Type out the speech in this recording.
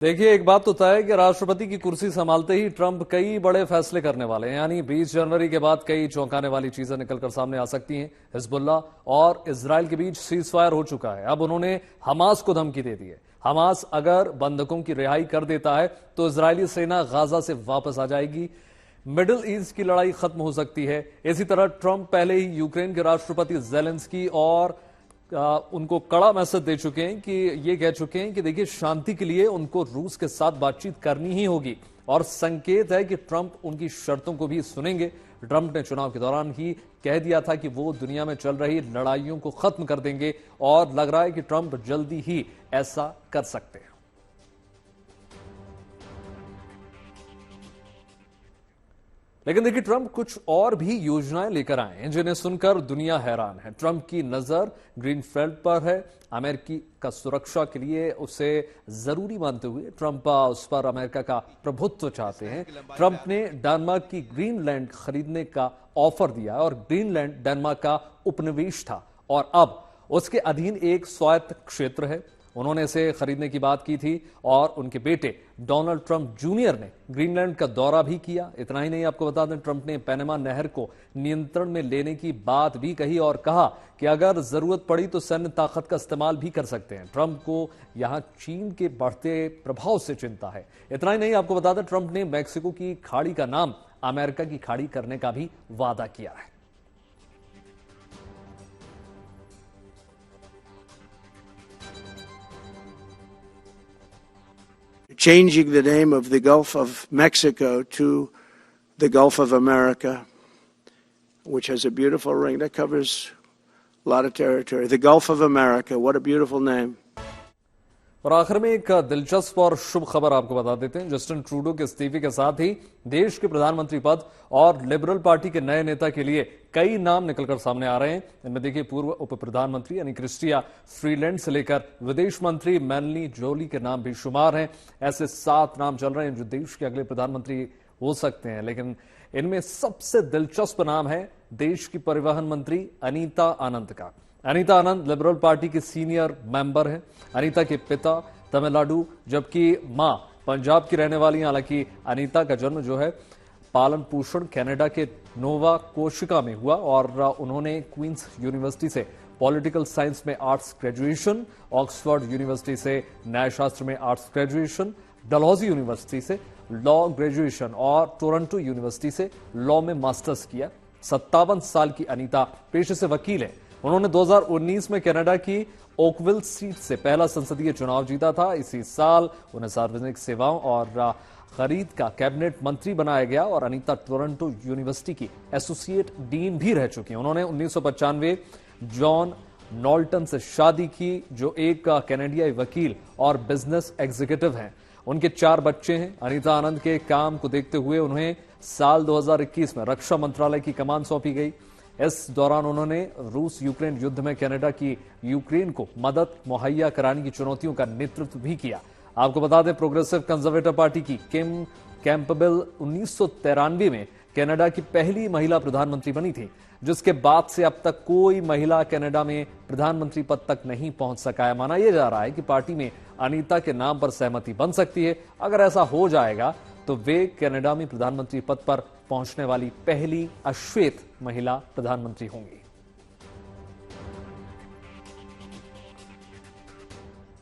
देखिए, एक बात तो तय है कि राष्ट्रपति की कुर्सी संभालते ही ट्रंप कई बड़े फैसले करने वाले हैं। यानी 20 जनवरी के बाद कई चौंकाने वाली चीजें निकलकर सामने आ सकती हैं। हिजबुल्ला और इजराइल के बीच सीजफायर हो चुका है। अब उन्होंने हमास को धमकी दे दी है। हमास अगर बंधकों की रिहाई कर देता है तो इजरायली सेना गाजा से वापस आ जाएगी। मिडिल ईस्ट की लड़ाई खत्म हो सकती है। इसी तरह ट्रंप पहले ही यूक्रेन के राष्ट्रपति जेलेंस्की और उनको कड़ा मैसेज दे चुके हैं कि ये कह चुके हैं कि देखिए, शांति के लिए उनको रूस के साथ बातचीत करनी ही होगी और संकेत है कि ट्रंप उनकी शर्तों को भी सुनेंगे। ट्रंप ने चुनाव के दौरान ही कह दिया था कि वो दुनिया में चल रही लड़ाइयों को खत्म कर देंगे और लग रहा है कि ट्रंप जल्दी ही ऐसा कर सकते हैं। लेकिन देखिए, ट्रंप कुछ और भी योजनाएं लेकर आए हैं जिन्हें सुनकर दुनिया हैरान है। ट्रंप की नजर ग्रीनफील्ड पर है। अमेरिकी का सुरक्षा के लिए उसे जरूरी मानते हुए ट्रंप उस पर अमेरिका का प्रभुत्व चाहते हैं। ट्रंप ने डेनमार्क की ग्रीनलैंड खरीदने का ऑफर दिया और ग्रीनलैंड डेनमार्क का उपनिवेश था और अब उसके अधीन एक स्वायत्त क्षेत्र है। उन्होंने इसे खरीदने की बात की थी और उनके बेटे डोनाल्ड ट्रंप जूनियर ने ग्रीनलैंड का दौरा भी किया। इतना ही नहीं, आपको बता दें, ट्रंप ने पैनामा नहर को नियंत्रण में लेने की बात भी कही और कहा कि अगर जरूरत पड़ी तो सैन्य ताकत का इस्तेमाल भी कर सकते हैं। ट्रंप को यहां चीन के बढ़ते प्रभाव से चिंता है। इतना ही नहीं, आपको बता दें, ट्रंप ने मैक्सिको की खाड़ी का नाम अमेरिका की खाड़ी करने का भी वादा किया है। Changing the name of the Gulf of Mexico to the Gulf of America, which has a beautiful ring that covers a lot of territory. The Gulf of America, what a beautiful name. और आखिर में एक दिलचस्प और शुभ खबर आपको बता देते हैं। जस्टिन ट्रूडो के इस्तीफे के साथ ही देश के प्रधानमंत्री पद और लिबरल पार्टी के नए नेता के लिए कई नाम निकलकर सामने आ रहे हैं। इनमें देखिए, पूर्व उप प्रधानमंत्री यानी क्रिस्टिया फ्रीलैंड से लेकर विदेश मंत्री मेलनी जोली के नाम भी शुमार हैं। ऐसे 7 नाम चल रहे हैं जो देश के अगले प्रधानमंत्री हो सकते हैं। लेकिन इनमें सबसे दिलचस्प नाम है देश की परिवहन मंत्री अनीता आनंद का। अनीता आनंद लिबरल पार्टी की सीनियर मेंबर हैं। अनीता के पिता तमिलनाडु जबकि मां पंजाब की रहने वाली हैं। हालांकि अनीता का जन्म जो है पालन पोषण कनाडा के नोवा कोशिका में हुआ और उन्होंने क्वींस यूनिवर्सिटी से पॉलिटिकल साइंस में आर्ट्स ग्रेजुएशन, ऑक्सफोर्ड यूनिवर्सिटी से न्यायशास्त्र में आर्ट्स ग्रेजुएशन, डलहौजी यूनिवर्सिटी से लॉ ग्रेजुएशन और टोरंटो यूनिवर्सिटी से लॉ में मास्टर्स किया। 57 साल की अनीता पेशे से वकील है। उन्होंने 2019 में कनाडा की ओकविल सीट से पहला संसदीय चुनाव जीता था। इसी साल उन्हें सार्वजनिक सेवाओं और खरीद का कैबिनेट मंत्री बनाया गया और अनीता टोरंटो यूनिवर्सिटी की एसोसिएट डीन भी रह चुकी हैं। उन्होंने 1995 जॉन नॉल्टन से शादी की जो एक कैनेडियाई वकील और बिजनेस एग्जीक्यूटिव हैं। उनके 4 बच्चे हैं। अनीता आनंद के काम को देखते हुए उन्हें साल 2021 में रक्षा मंत्रालय की कमान सौंपी गई। इस दौरान उन्होंने रूस यूक्रेन युद्ध में कनाडा की यूक्रेन को मदद मुहैया कराने की चुनौतियों का नेतृत्व भी किया। आपको बता दें, प्रोग्रेसिव कंजर्वेटिव पार्टी की किम कैंपबेल 1993 में कनाडा की पहली महिला प्रधानमंत्री बनी थी, जिसके बाद से अब तक कोई महिला कनाडा में प्रधानमंत्री पद तक नहीं पहुंच सका है। माना यह जा रहा है कि पार्टी में अनीता के नाम पर सहमति बन सकती है। अगर ऐसा हो जाएगा तो वे कनाडा में प्रधानमंत्री पद पर पहुंचने वाली पहली अश्वेत महिला प्रधानमंत्री होंगी।